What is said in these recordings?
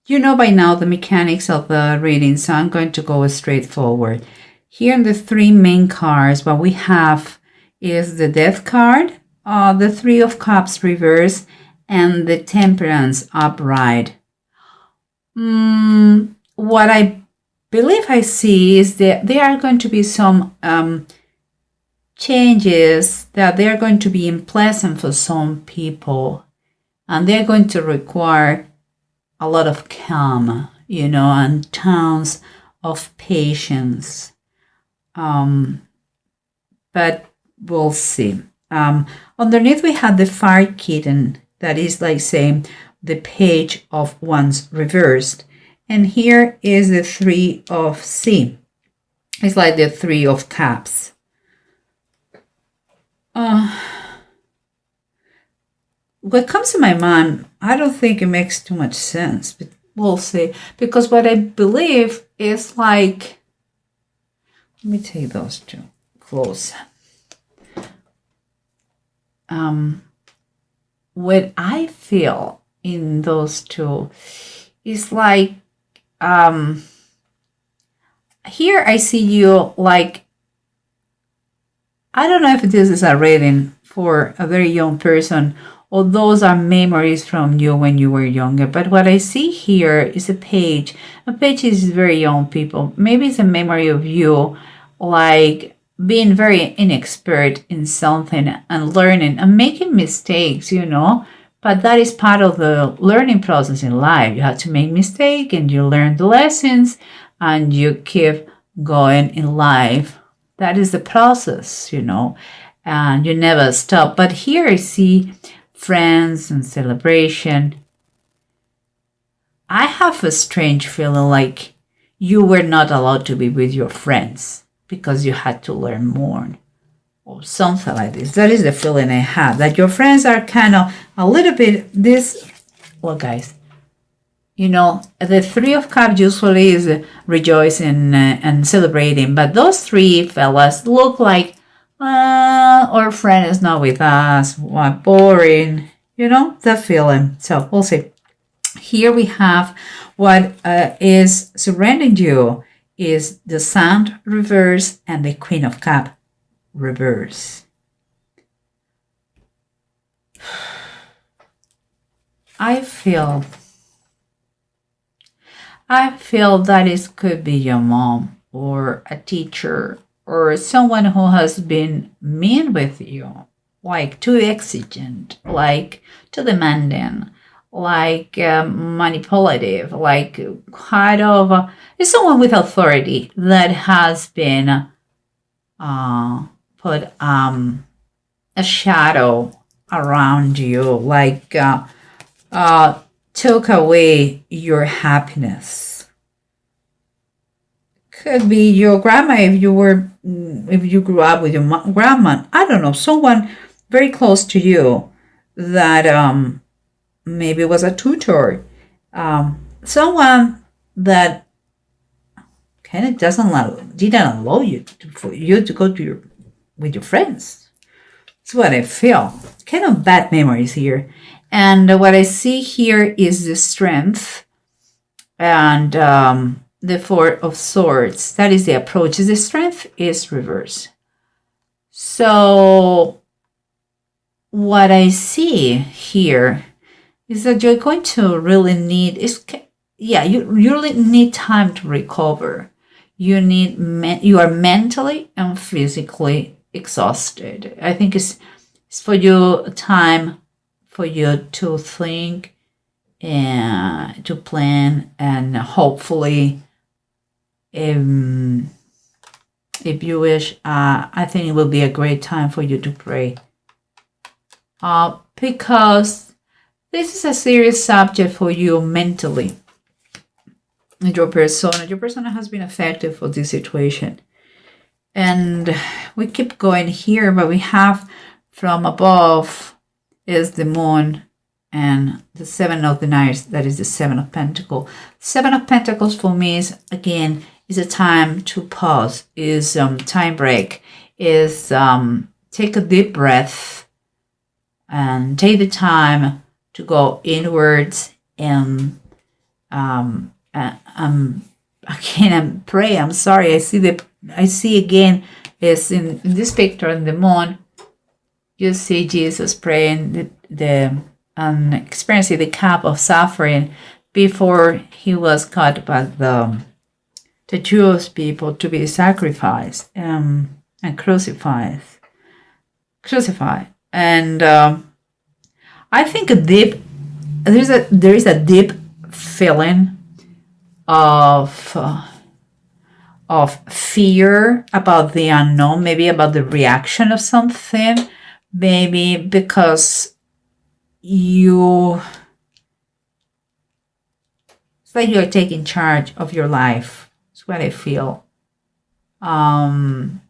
You know by now the mechanics of the reading, so I'm going to go straight forward. Here in the three main cards, what we have is the Death card, the Three of Cups reverse, and the Temperance upright. What I believe I see is that there are going to be some changes that they're going to be unpleasant for some people, and they're going to require a lot of calm, and tons of patience. But we'll see. Underneath we have the Fire Kitten, that is like saying the Page of Wands reversed. And here is the Three of Sea. It's like the Three of Cups. What comes to my mind, I don't think it makes too much sense, but we'll see. Because what I believe is like, let me take those two close. What I feel in those two is like, here I see you like, I don't know if this is a reading for a very young person or those are memories from you when you were younger. But what I see here is a page. A page is very young people. Maybe it's a memory of you like being very inexpert in something and learning and making mistakes, But that is part of the learning process in life. You have to make mistakes and you learn the lessons and you keep going in life. That is the process, and you never stop. But here I see friends and celebration. I have a strange feeling like you were not allowed to be with your friends because you had to learn more or something like this. That is the feeling I have, that your friends are kind of a little bit this. Well, guys, the Three of Cups usually is rejoicing and celebrating, but those three fellas look like, our friend is not with us, what boring, that feeling. So we'll see. Here we have what is surrounding you is the Sun reverse and the Queen of Cups reverse. I feel that it could be your mom or a teacher or someone who has been mean with you, like too exigent, like too demanding, like manipulative, like kind of it's someone with authority that has been put a shadow around you, like took away your happiness. Could be your grandma if you grew up with your grandma. I don't know, someone very close to you that maybe was a tutor, someone that kind of didn't allow you for you to go with your friends. That's what I feel. Kind of bad memories here. And what I see here is the Strength and the Four of Swords. That is the approach. The Strength is reverse. So what I see here is that you're going to really need you really need time to recover. You are mentally and physically exhausted. I think it's for you time for you to think and to plan, and hopefully if you wish, I think it will be a great time for you to pray, because this is a serious subject for you mentally. Your persona has been affected for this situation. And we keep going here, but we have from above is the Moon and the Seven of the Knights, that is the Seven of Pentacles. Seven of Pentacles for me is, again, is a time to pause, is time break, is take a deep breath and take the time to go inwards and Again, I'm pray. I'm sorry. I see again is in this picture in the moon. You see Jesus praying and experiencing the cup of suffering before he was caught by the Jewish people to be sacrificed and crucified. And I think there is a deep feeling of fear about the unknown, maybe about the reaction of something, maybe because it's like you're taking charge of your life. That's what I feel. I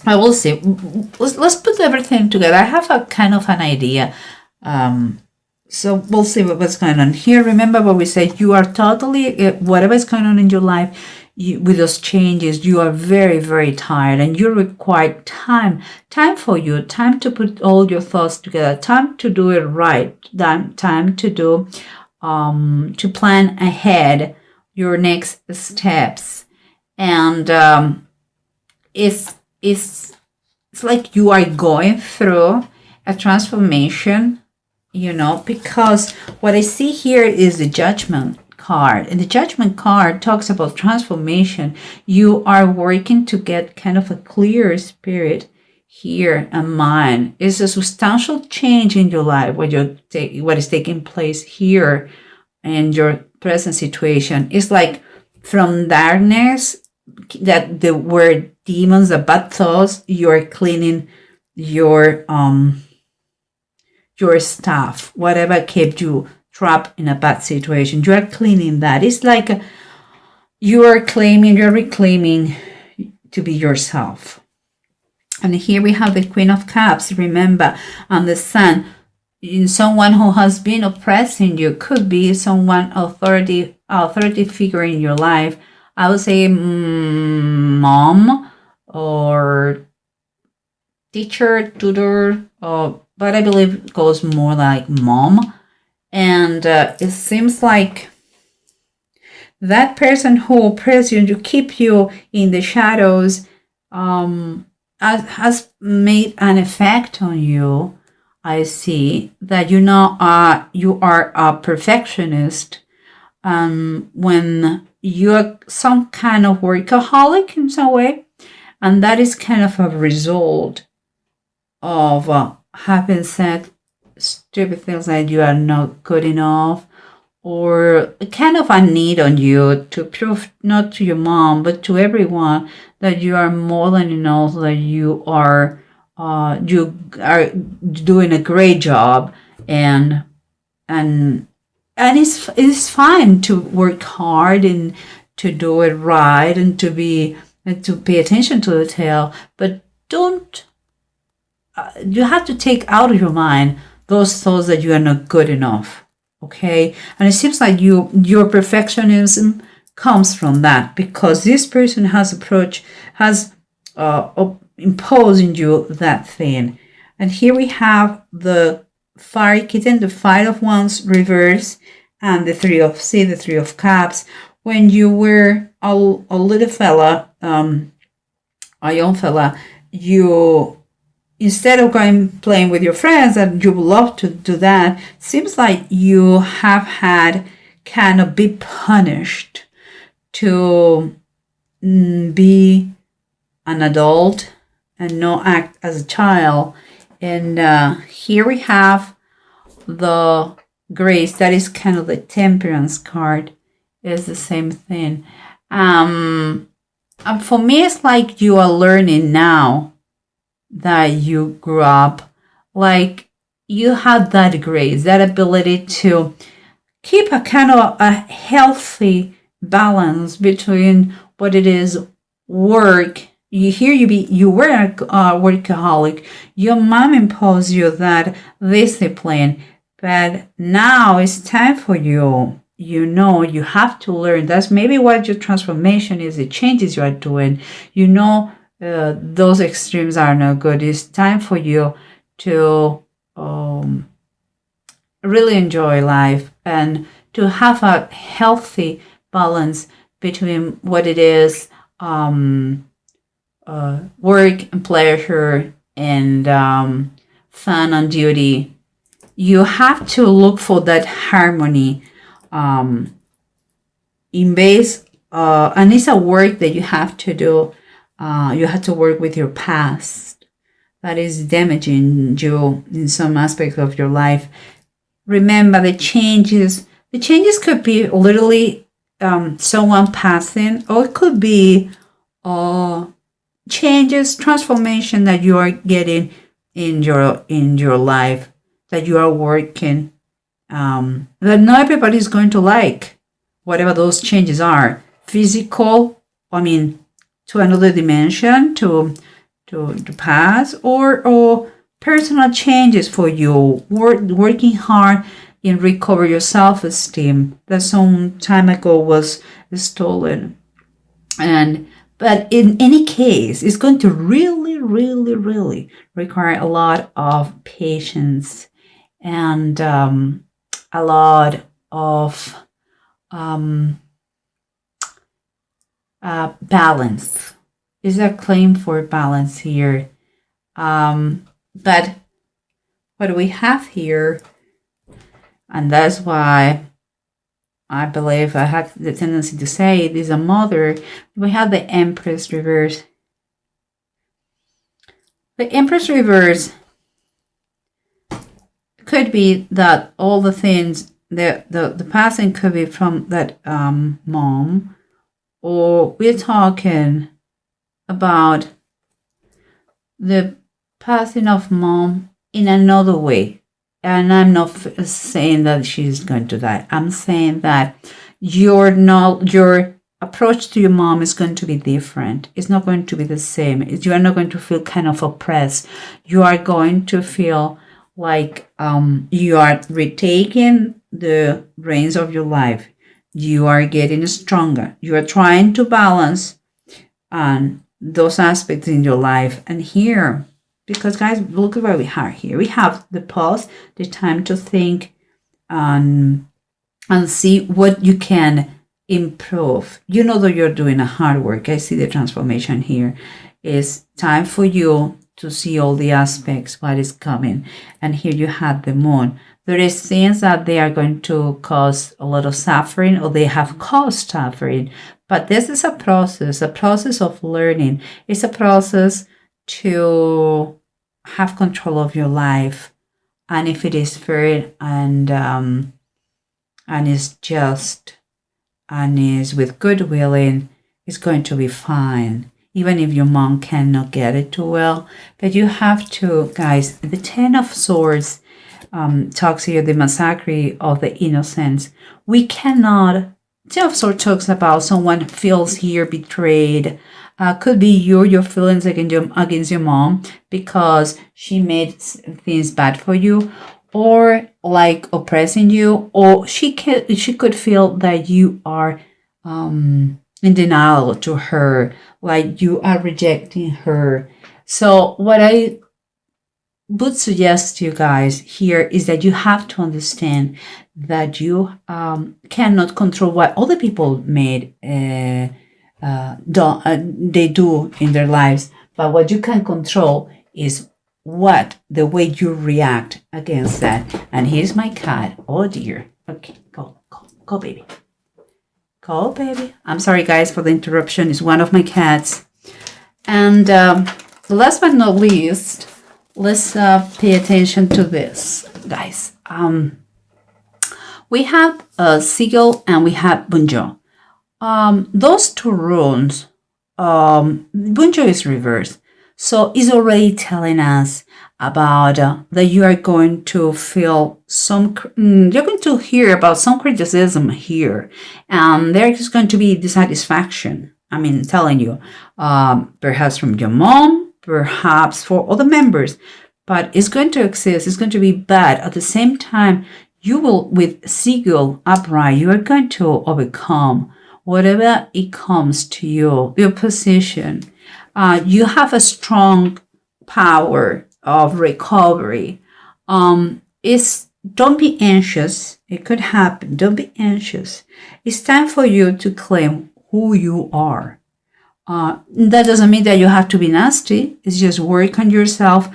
will see. Let's put everything together. I have a kind of an idea. So we'll see what's going on here. Remember what we said. You are totally, whatever is going on in your life, with those changes, you are very, very tired, and you require time for you, time to put all your thoughts together, time to do it right, time to do, to plan ahead your next steps. And it's like you are going through a transformation, because what I see here is the Judgment card, and the Judgment card talks about transformation. You are working to get kind of a clear spirit here and mind. It's a substantial change in your life what is taking place here in your present situation. It's like from darkness, that the word demons, the bad thoughts, you're cleaning your stuff, whatever kept you trapped in a bad situation. You are cleaning that. It's like you're reclaiming to be yourself. And here we have the Queen of Cups, remember, and the Sun. In someone who has been oppressing you, could be someone authority figure in your life. I would say mom or teacher, tutor, but I believe it goes more like mom. And it seems like that person who oppresses you and to keep you in the shadows has made an effect on you. I see that you are a perfectionist. When you're some kind of workaholic in some way, and that is kind of a result of having said stupid things like you are not good enough, or kind of a need on you to prove, not to your mom but to everyone, that you are more than enough, that you are doing a great job, and it's fine to work hard and to do it right and to pay attention to detail, but don't. You have to take out of your mind those thoughts that you are not good enough. Okay, and it seems like your perfectionism comes from that, because this person has imposed in you that thing. And here we have the Fiery Kitten, the Five of Wands reverse, and the Three of Cups. When you were a little fella, a young fella, you, instead of playing with your friends, and you would love to do that, seems like you have had kind of be punished to be an adult and not act as a child. And here we have the Grace, that is kind of the Temperance card, is the same thing. And for me, it's like you are learning now that you grew up, like you had that grace, that ability to keep a kind of a healthy balance between what it is work. You were a workaholic. Your mom imposed you that discipline, but now it's time for you. You have to learn. That's maybe what your transformation is, the changes you are doing. Those extremes are not good. It's time for you to really enjoy life and to have a healthy balance between what it is work and pleasure and fun and duty. You have to look for that harmony in base, and it's a work that you have to do. You have to work with your past that is damaging you in some aspects of your life. Remember the changes. The changes could be literally someone passing, or it could be changes, transformation that you are getting in your life, that you are working, that not everybody is going to like, whatever those changes are. Physical, I mean, to another dimension, to pass, or personal changes for you, working hard in recover your self-esteem that some time ago was stolen. But in any case, it's going to really, really, really require a lot of patience and a lot of balance. Is a claim for balance here. But what do we have here? And that's why I believe I have the tendency to say it is a mother. We have the Empress reverse. The Empress reverse could be that all the things, the passing could be from that mom, or we're talking about the passing of mom in another way. And I'm not saying that she's going to die. I'm saying that your approach to your mom is going to be different. It's not going to be the same. You are not going to feel kind of oppressed. You are going to feel like you are retaking the reins of your life. You are getting stronger. You are trying to balance those aspects in your life. And here, because guys, look at what we have here. We have the pause, the time to think and see what you can improve. You know that you're doing a hard work. I see the transformation here. It's time for you to see all the aspects, what is coming. And here you have the moon. There is things that they are going to cause a lot of suffering, or they have caused suffering. But this is a process of learning. It's a process to have control of your life. And if it is fair and is just and is with good willing, it's going to be fine. Even if your mom cannot get it too well. But you have to, guys, the Ten of Swords talks here, the massacre of the innocents. We cannot, Ten of Swords talks about someone feels here betrayed. Could be your feelings against your mom because she made things bad for you, or like oppressing you, or she could feel that you are in denial to her, like you are rejecting her. So what I would suggest to you guys here is that you have to understand that you cannot control what other people made they do in their lives, but what you can control is the way you react against that. And here's my cat. Oh dear. Okay, go baby, go baby. I'm sorry guys for the interruption. It's one of my cats. And last but not least, let's pay attention to this, guys. We have Sigil and we have Bunjo. Those two runes, Bunjo is reversed, so it's already telling us about that you are going to feel you're going to hear about some criticism here, and there is going to be dissatisfaction. I mean, telling you, perhaps from your mom, perhaps for other members, but it's going to exist. It's going to be bad. At the same time, you will, with Sigil upright, you are going to overcome whatever it comes to you, your position. You have a strong power of recovery. It's don't be anxious. It could happen. Don't be anxious. It's time for you to claim who you are. That doesn't mean that you have to be nasty. It's just work on yourself.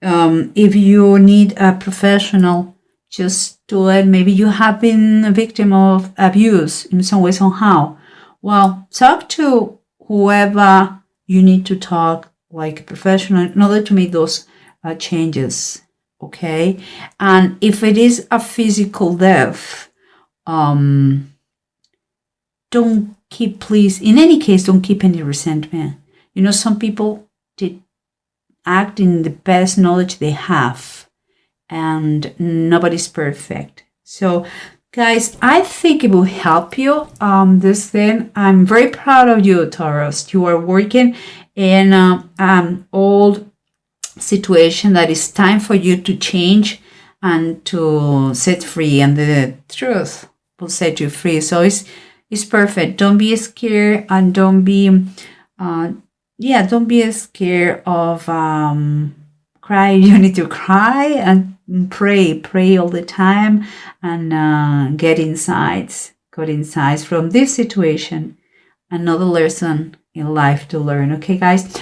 If you need a professional, just do it. Maybe you have been a victim of abuse in some way, somehow. Well, talk to whoever you need to talk, like a professional, in order to make those changes. Okay, and if it is a physical death, don't keep, please, in any case, don't keep any resentment. You know, some people did act in the best knowledge they have, and nobody's perfect. So guys, I think it will help you, this thing. I'm very proud of you, Taurus. You are working in old situation that is time for you to change and to set free, and the truth will set you free. So it's perfect. Don't be scared, and don't be don't be scared of cry. You need to cry and pray all the time, and get insights from this situation. Another lesson in life to learn. Okay, guys.